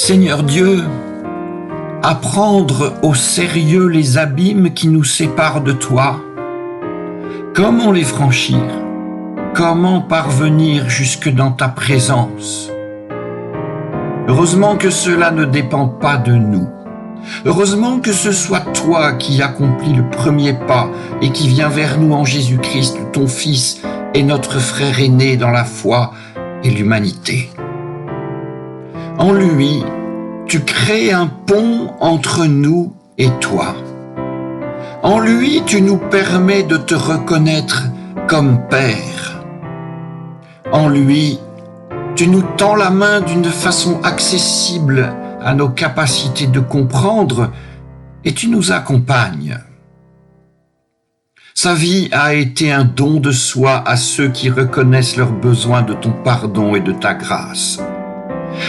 Seigneur Dieu, à prendre au sérieux les abîmes qui nous séparent de toi. Comment les franchir? Comment parvenir jusque dans ta présence? Heureusement que cela ne dépend pas de nous. Heureusement que ce soit toi qui accomplis le premier pas et qui viens vers nous en Jésus-Christ, ton Fils et notre frère aîné dans la foi et l'humanité. En lui, tu crées un pont entre nous et toi. En lui, tu nous permets de te reconnaître comme Père. En lui, tu nous tends la main d'une façon accessible à nos capacités de comprendre et tu nous accompagnes. Sa vie a été un don de soi à ceux qui reconnaissent leurs besoins de ton pardon et de ta grâce.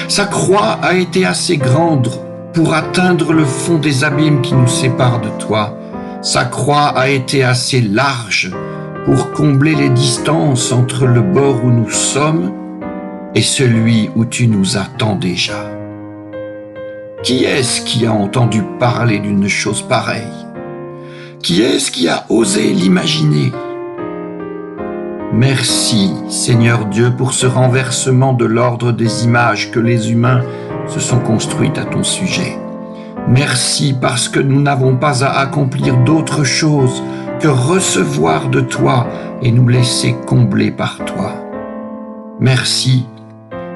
Sa croix a été assez grande pour atteindre le fond des abîmes qui nous séparent de toi. Sa croix a été assez large pour combler les distances entre le bord où nous sommes et celui où tu nous attends déjà. Qui est-ce qui a entendu parler d'une chose pareille? Qui est-ce qui a osé l'imaginer? Merci, Seigneur Dieu, pour ce renversement de l'ordre des images que les humains se sont construites à ton sujet. Merci parce que nous n'avons pas à accomplir d'autre chose que recevoir de toi et nous laisser combler par toi. Merci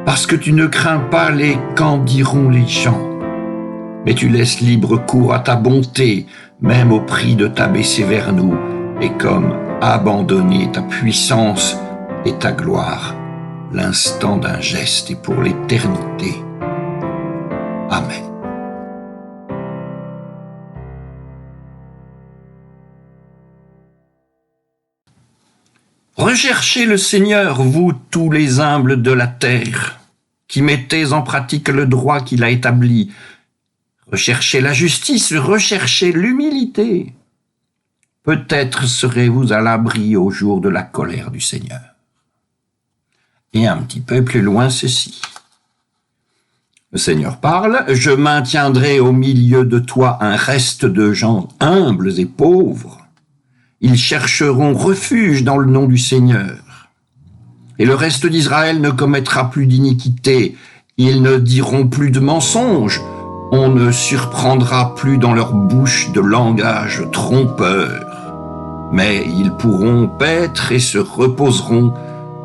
parce que tu ne crains pas les qu'en diront les gens, mais tu laisses libre cours à ta bonté, même au prix de t'abaisser vers nous, et comme abandonner ta puissance et ta gloire, l'instant d'un geste et pour l'éternité. Amen. Recherchez le Seigneur, vous tous les humbles de la terre, qui mettez en pratique le droit qu'il a établi. Recherchez la justice, recherchez l'humilité. Peut-être serez-vous à l'abri au jour de la colère du Seigneur. Et un petit peu plus loin, ceci. Le Seigneur parle, « Je maintiendrai au milieu de toi un reste de gens humbles et pauvres. Ils chercheront refuge dans le nom du Seigneur. Et le reste d'Israël ne commettra plus d'iniquité. Ils ne diront plus de mensonges. On ne surprendra plus dans leur bouche de langage trompeur. Mais ils pourront paître et se reposeront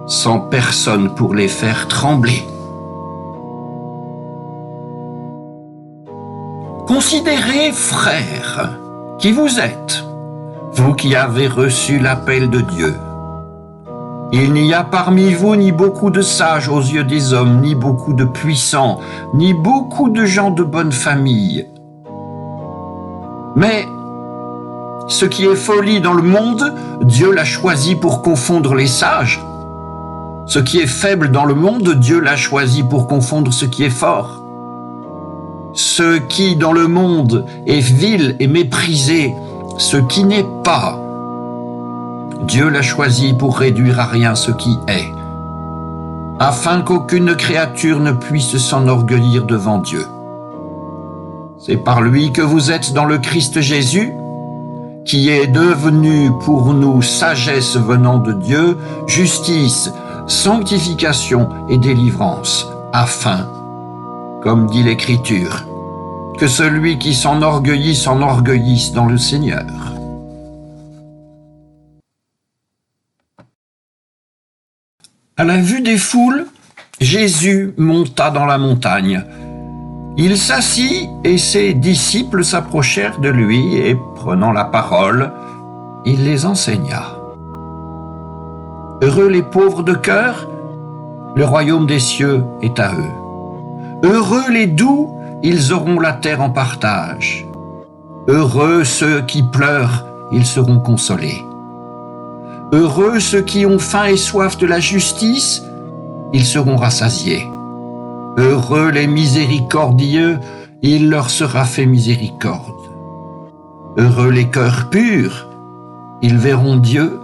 sans personne pour les faire trembler. » Considérez, frères, qui vous êtes, vous qui avez reçu l'appel de Dieu. Il n'y a parmi vous ni beaucoup de sages aux yeux des hommes, ni beaucoup de puissants, ni beaucoup de gens de bonne famille. Mais ce qui est folie dans le monde, Dieu l'a choisi pour confondre les sages. Ce qui est faible dans le monde, Dieu l'a choisi pour confondre ce qui est fort. Ce qui dans le monde est vil et méprisé, ce qui n'est pas, Dieu l'a choisi pour réduire à rien ce qui est, afin qu'aucune créature ne puisse s'enorgueillir devant Dieu. C'est par lui que vous êtes dans le Christ Jésus, qui est devenu pour nous sagesse venant de Dieu, justice, sanctification et délivrance, afin, comme dit l'Écriture, que celui qui s'enorgueillisse dans le Seigneur. À la vue des foules, Jésus monta dans la montagne. Il s'assit et ses disciples s'approchèrent de lui et, prenant la parole, il les enseigna. Heureux les pauvres de cœur, le royaume des cieux est à eux. Heureux les doux, ils auront la terre en partage. Heureux ceux qui pleurent, ils seront consolés. Heureux ceux qui ont faim et soif de la justice, ils seront rassasiés. Heureux les miséricordieux, il leur sera fait miséricorde. Heureux les cœurs purs, ils verront Dieu.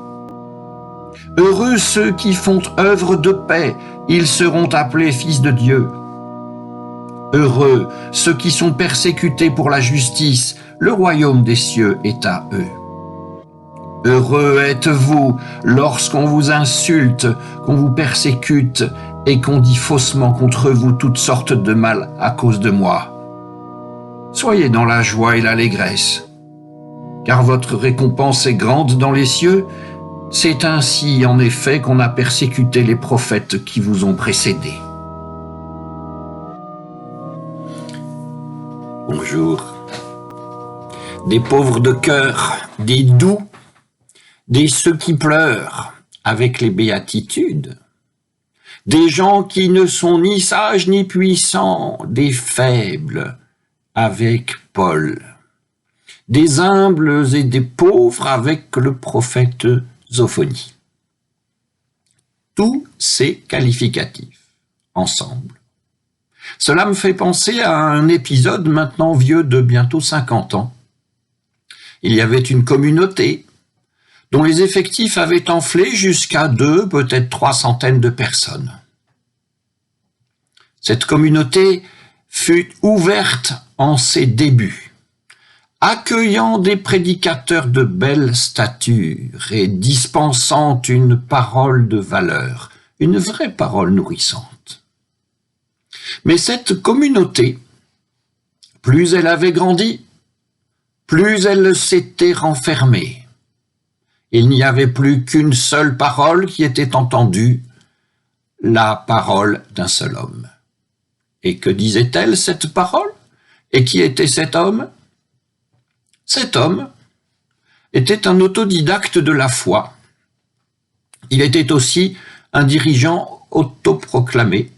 Heureux ceux qui font œuvre de paix, ils seront appelés fils de Dieu. Heureux ceux qui sont persécutés pour la justice, le royaume des cieux est à eux. Heureux êtes-vous lorsqu'on vous insulte, qu'on vous persécute et qu'on dit faussement contre vous toutes sortes de mal à cause de moi. Soyez dans la joie et l'allégresse, car votre récompense est grande dans les cieux. C'est ainsi, en effet, qu'on a persécuté les prophètes qui vous ont précédés. Bonjour. Des pauvres de cœur, des doux, des ceux qui pleurent avec les béatitudes, des gens qui ne sont ni sages ni puissants, des faibles avec Paul, des humbles et des pauvres avec le prophète Zophonie. Tous ces qualificatifs ensemble. Cela me fait penser à un épisode maintenant vieux de bientôt 50 ans. Il y avait une communauté dont les effectifs avaient enflé jusqu'à 2, peut-être 300 de personnes. Cette communauté fut ouverte en ses débuts, accueillant des prédicateurs de belle stature et dispensant une parole de valeur, une vraie parole nourrissante. Mais cette communauté, plus elle avait grandi, plus elle s'était renfermée. Il n'y avait plus qu'une seule parole qui était entendue, la parole d'un seul homme. Et que disait-elle, cette parole? Et qui était cet homme? Cet homme était un autodidacte de la foi. Il était aussi un dirigeant autoproclamé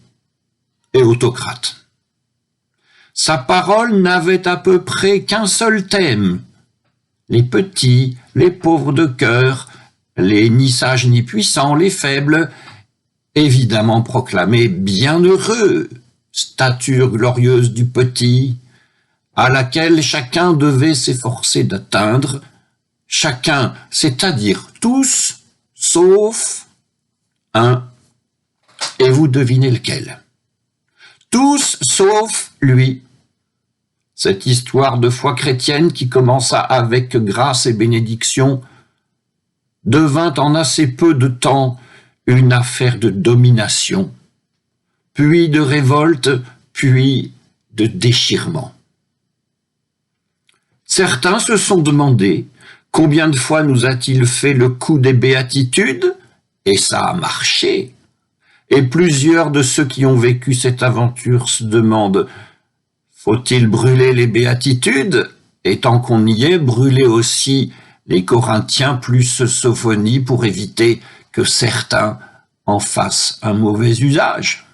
et autocrate. Sa parole n'avait à peu près qu'un seul thème: les petits, les pauvres de cœur, les ni sages ni puissants, les faibles, évidemment proclamés bienheureux, stature glorieuse du petit, à laquelle chacun devait s'efforcer d'atteindre, chacun, c'est-à-dire tous, sauf un, et vous devinez lequel. Tous sauf lui. Cette histoire de foi chrétienne qui commença avec grâce et bénédiction devint en assez peu de temps une affaire de domination, puis de révolte, puis de déchirement. Certains se sont demandé combien de fois nous a-t-il fait le coup des béatitudes, et ça a marché. Et plusieurs de ceux qui ont vécu cette aventure se demandent: faut-il brûler les béatitudes? Et tant qu'on y est, brûler aussi les Corinthiens plus Sophonie pour éviter que certains en fassent un mauvais usage.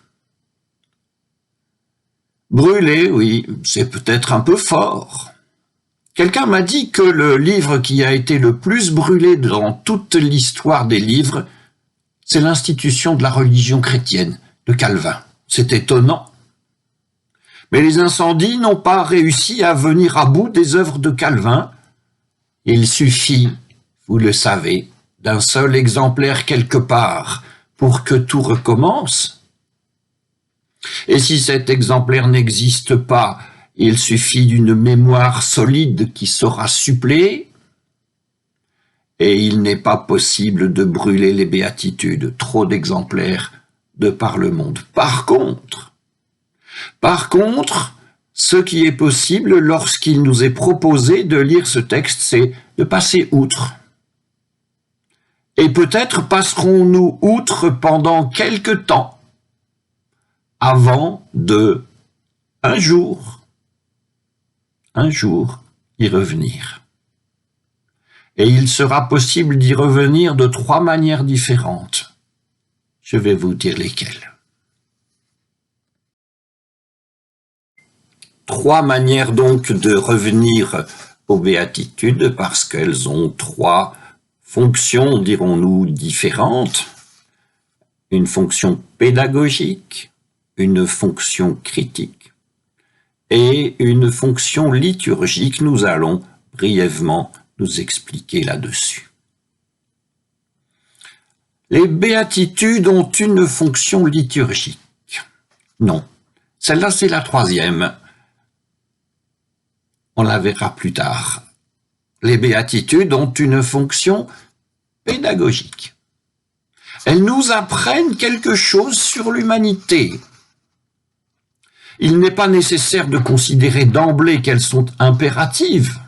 Brûler, oui, c'est peut-être un peu fort. Quelqu'un m'a dit que le livre qui a été le plus brûlé dans toute l'histoire des livres, c'est l'Institution de la religion chrétienne de Calvin. C'est étonnant. Mais les incendies n'ont pas réussi à venir à bout des œuvres de Calvin. Il suffit, vous le savez, d'un seul exemplaire quelque part pour que tout recommence. Et si cet exemplaire n'existe pas, il suffit d'une mémoire solide qui saura suppléer. Et il n'est pas possible de brûler les béatitudes, trop d'exemplaires de par le monde. Par contre, ce qui est possible lorsqu'il nous est proposé de lire ce texte, c'est de passer outre. Et peut-être passerons-nous outre pendant quelque temps, avant de, un jour, y revenir. Et il sera possible d'y revenir de 3 manières différentes. Je vais vous dire lesquelles. 3 manières donc de revenir aux béatitudes, parce qu'elles ont 3 fonctions, dirons-nous, différentes. Une fonction pédagogique, une fonction critique et une fonction liturgique. Nous allons brièvement nous expliquer là-dessus. Les béatitudes ont une fonction liturgique. Non, Celle-là, c'est la troisième. On la verra plus tard. Les béatitudes ont une fonction pédagogique. Elles nous apprennent quelque chose sur l'humanité. Il n'est pas nécessaire de considérer d'emblée qu'elles sont impératives.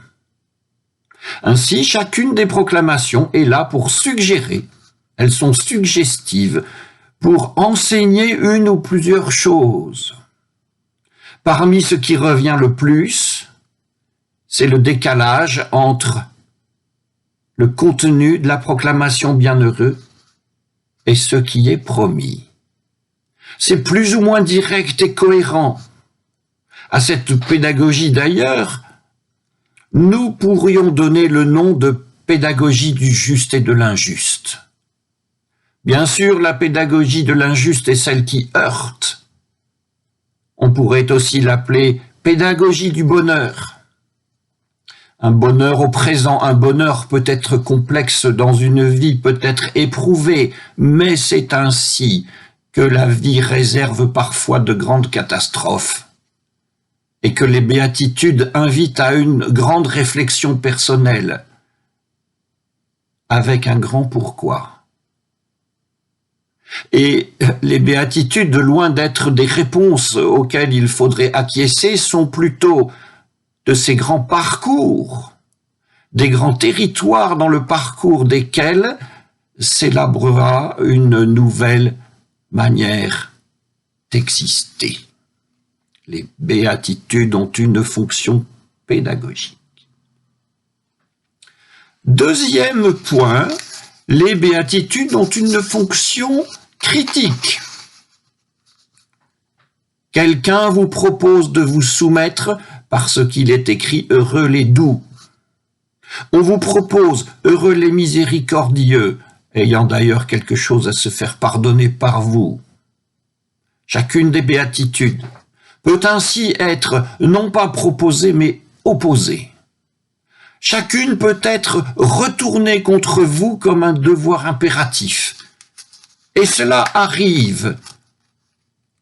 Ainsi, chacune des proclamations est là pour suggérer. Elles sont suggestives pour enseigner une ou plusieurs choses. Parmi ce qui revient le plus, c'est le décalage entre le contenu de la proclamation bienheureux et ce qui est promis. C'est plus ou moins direct et cohérent. À cette pédagogie d'ailleurs, nous pourrions donner le nom de pédagogie du juste et de l'injuste. Bien sûr, la pédagogie de l'injuste est celle qui heurte. On pourrait aussi l'appeler pédagogie du bonheur. Un bonheur au présent, un bonheur peut être complexe dans une vie, peut être éprouvé, mais c'est ainsi que la vie réserve parfois de grandes catastrophes et que les béatitudes invitent à une grande réflexion personnelle avec un grand pourquoi. Et les béatitudes, loin d'être des réponses auxquelles il faudrait acquiescer, sont plutôt de ces grands parcours, des grands territoires dans le parcours desquels s'élaborera une nouvelle manière d'exister. Les béatitudes ont une fonction pédagogique. Deuxième point, les béatitudes ont une fonction critique. Quelqu'un vous propose de vous soumettre parce qu'il est écrit « Heureux les doux ». On vous propose « Heureux les miséricordieux », ayant d'ailleurs quelque chose à se faire pardonner par vous. Chacune des béatitudes peut ainsi être non pas proposée mais opposée. Chacune peut être retournée contre vous comme un devoir impératif. Et cela arrive,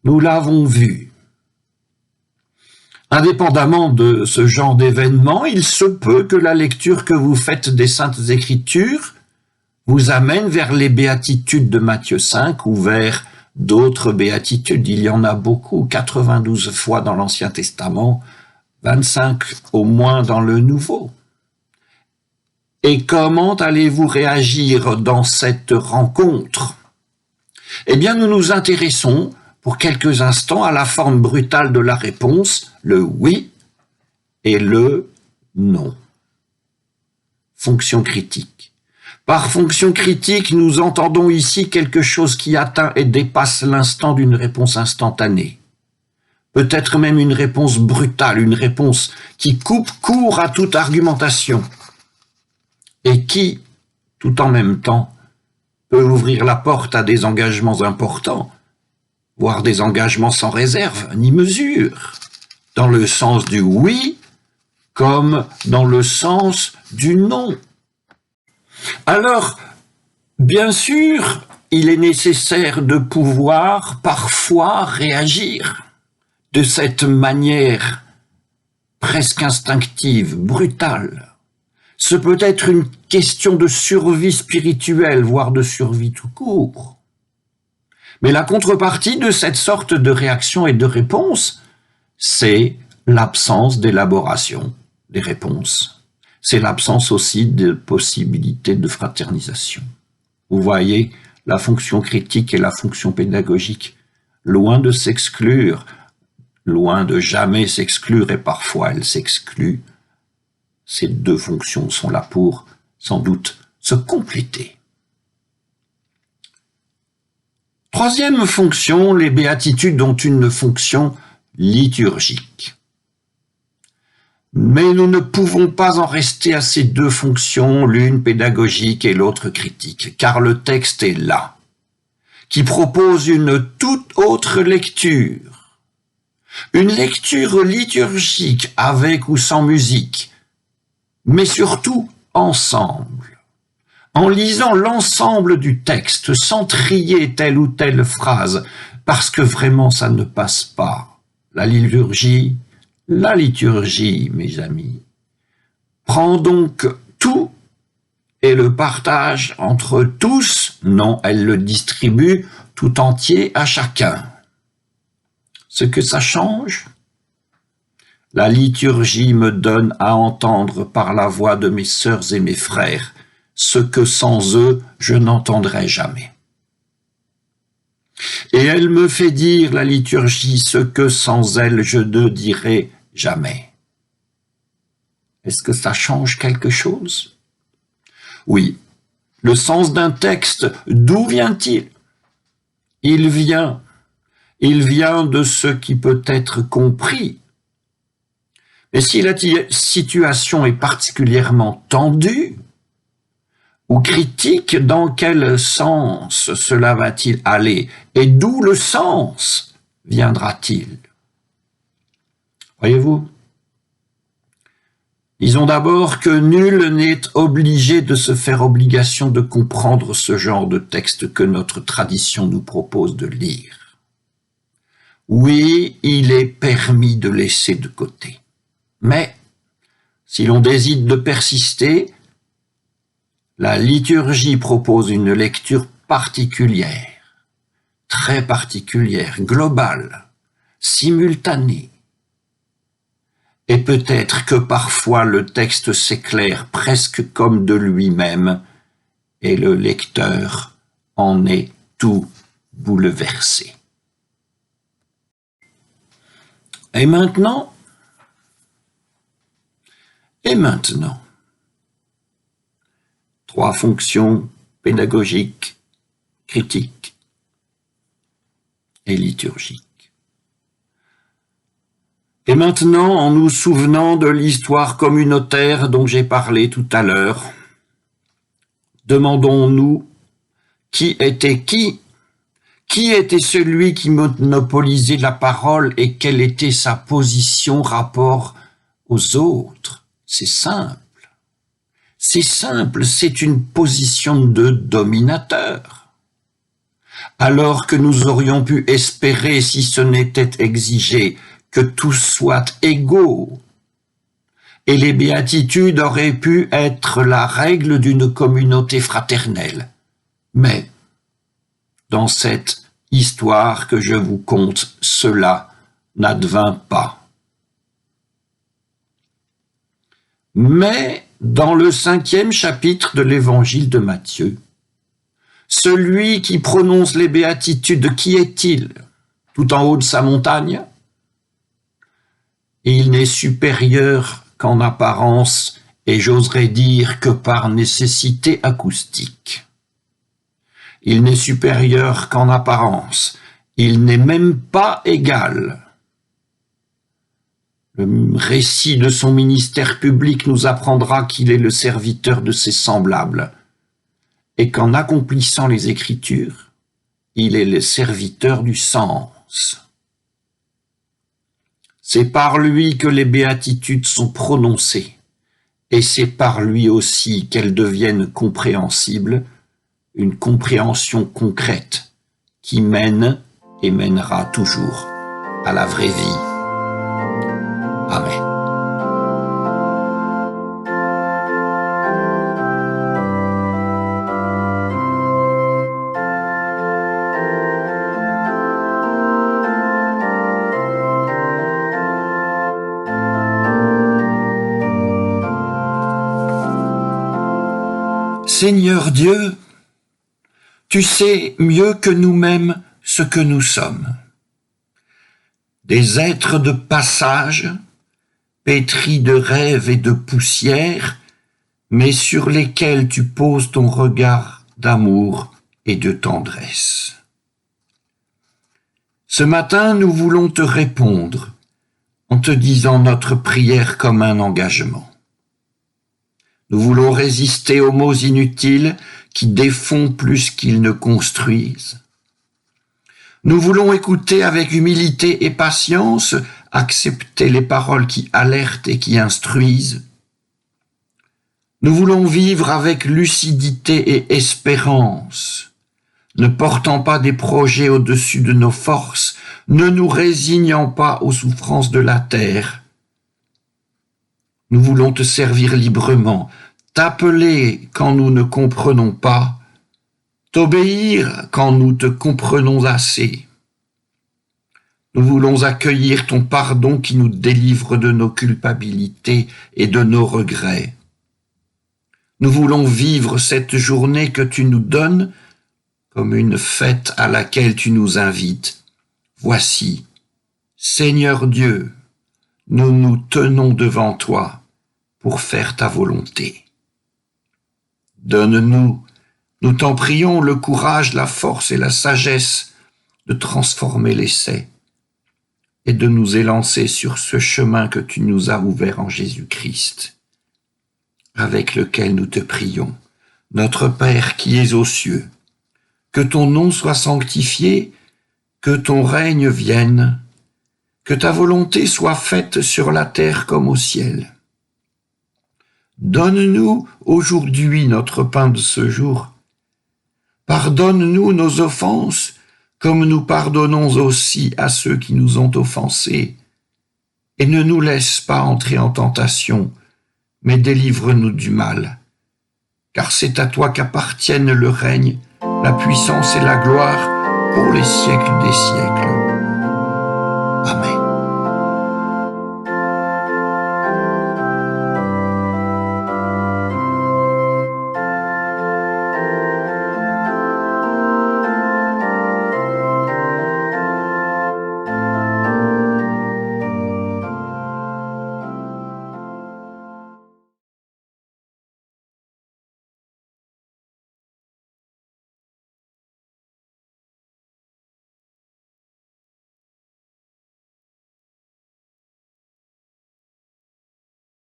nous l'avons vu. Indépendamment de ce genre d'événement, il se peut que la lecture que vous faites des Saintes Écritures vous amène vers les béatitudes de Matthieu 5 ou vers d'autres béatitudes. Il y en a beaucoup, 92 fois dans l'Ancien Testament, 25 au moins dans le Nouveau. Et comment allez-vous réagir dans cette rencontre? Eh bien, nous nous intéressons pour quelques instants à la forme brutale de la réponse, le oui et le non. Fonction critique. Par fonction critique, nous entendons ici quelque chose qui atteint et dépasse l'instant d'une réponse instantanée. Peut-être même une réponse brutale, une réponse qui coupe court à toute argumentation et qui, tout en même temps, peut ouvrir la porte à des engagements importants, voire des engagements sans réserve ni mesure, dans le sens du oui comme dans le sens du non. Alors, bien sûr, il est nécessaire de pouvoir parfois réagir de cette manière presque instinctive, brutale. Ce peut être une question de survie spirituelle, voire de survie tout court. Mais la contrepartie de cette sorte de réaction et de réponse, c'est l'absence d'élaboration des réponses. C'est l'absence aussi de possibilité de fraternisation. Vous voyez, la fonction critique et la fonction pédagogique, loin de s'exclure, loin de jamais s'exclure, et parfois elles s'excluent, ces deux fonctions sont là pour, sans doute, se compléter. Troisième fonction, les béatitudes ont une fonction liturgique. Mais nous ne pouvons pas en rester à ces deux fonctions, l'une pédagogique et l'autre critique, car le texte est là, qui propose une toute autre lecture. Une lecture liturgique avec ou sans musique, mais surtout ensemble. En lisant l'ensemble du texte, sans trier telle ou telle phrase, parce que vraiment ça ne passe pas. la liturgie, mes amis, prend donc tout et le partage entre tous. Non, elle le distribue tout entier à chacun. Ce que ça change, la liturgie me donne à entendre par la voix de mes sœurs et mes frères ce que sans eux je n'entendrai jamais. Et elle me fait dire, la liturgie, ce que sans elle je ne dirai jamais. Est-ce que ça change quelque chose? Oui. Le sens d'un texte, d'où vient-il? Il vient de ce qui peut être compris. Mais si la situation est particulièrement tendue ou critique, dans quel sens cela va-t-il aller? Et d'où le sens viendra-t-il? Voyez-vous? Disons d'abord que nul n'est obligé de se faire obligation de comprendre ce genre de texte que notre tradition nous propose de lire. Oui, il est permis de laisser de côté. Mais, si l'on décide de persister, la liturgie propose une lecture particulière, très particulière, globale, simultanée. Et peut-être que parfois le texte s'éclaire presque comme de lui-même et le lecteur en est tout bouleversé. Et maintenant, trois fonctions pédagogiques, critiques et liturgiques. Et maintenant, en nous souvenant de l'histoire communautaire dont j'ai parlé tout à l'heure, demandons-nous qui était qui? Qui était celui qui monopolisait la parole et quelle était sa position rapport aux autres? C'est simple. C'est simple, c'est une position de dominateur. Alors que nous aurions pu espérer, si ce n'était exigé, que tous soient égaux. Et les béatitudes auraient pu être la règle d'une communauté fraternelle. Mais, dans cette histoire que je vous conte, cela n'advint pas. Mais, dans le 5e chapitre de l'évangile de Matthieu, celui qui prononce les béatitudes, qui est-il? Tout en haut de sa montagne? Il n'est supérieur qu'en apparence, et j'oserais dire que par nécessité acoustique. Il n'est supérieur qu'en apparence, il n'est même pas égal. Le récit de son ministère public nous apprendra qu'il est le serviteur de ses semblables, et qu'en accomplissant les Écritures, il est le serviteur du sens. C'est par lui que les béatitudes sont prononcées, et c'est par lui aussi qu'elles deviennent compréhensibles, une compréhension concrète qui mène et mènera toujours à la vraie vie. Amen. Seigneur Dieu, tu sais mieux que nous-mêmes ce que nous sommes. Des êtres de passage, pétris de rêves et de poussière, mais sur lesquels tu poses ton regard d'amour et de tendresse. Ce matin, nous voulons te répondre en te disant notre prière comme un engagement. Nous voulons résister aux mots inutiles qui défont plus qu'ils ne construisent. Nous voulons écouter avec humilité et patience, accepter les paroles qui alertent et qui instruisent. Nous voulons vivre avec lucidité et espérance, ne portant pas des projets au-dessus de nos forces, ne nous résignant pas aux souffrances de la terre. Nous voulons te servir librement, t'appeler quand nous ne comprenons pas, t'obéir quand nous te comprenons assez. Nous voulons accueillir ton pardon qui nous délivre de nos culpabilités et de nos regrets. Nous voulons vivre cette journée que tu nous donnes comme une fête à laquelle tu nous invites. Voici, Seigneur Dieu, nous nous tenons devant toi pour faire ta volonté. Donne-nous, nous t'en prions, le courage, la force et la sagesse de transformer l'essai et de nous élancer sur ce chemin que tu nous as ouvert en Jésus-Christ, avec lequel nous te prions. Notre Père qui es aux cieux, que ton nom soit sanctifié, que ton règne vienne, que ta volonté soit faite sur la terre comme au ciel. Donne-nous aujourd'hui notre pain de ce jour. Pardonne-nous nos offenses, comme nous pardonnons aussi à ceux qui nous ont offensés. Et ne nous laisse pas entrer en tentation, mais délivre-nous du mal. Car c'est à toi qu'appartiennent le règne, la puissance et la gloire pour les siècles des siècles. Amen.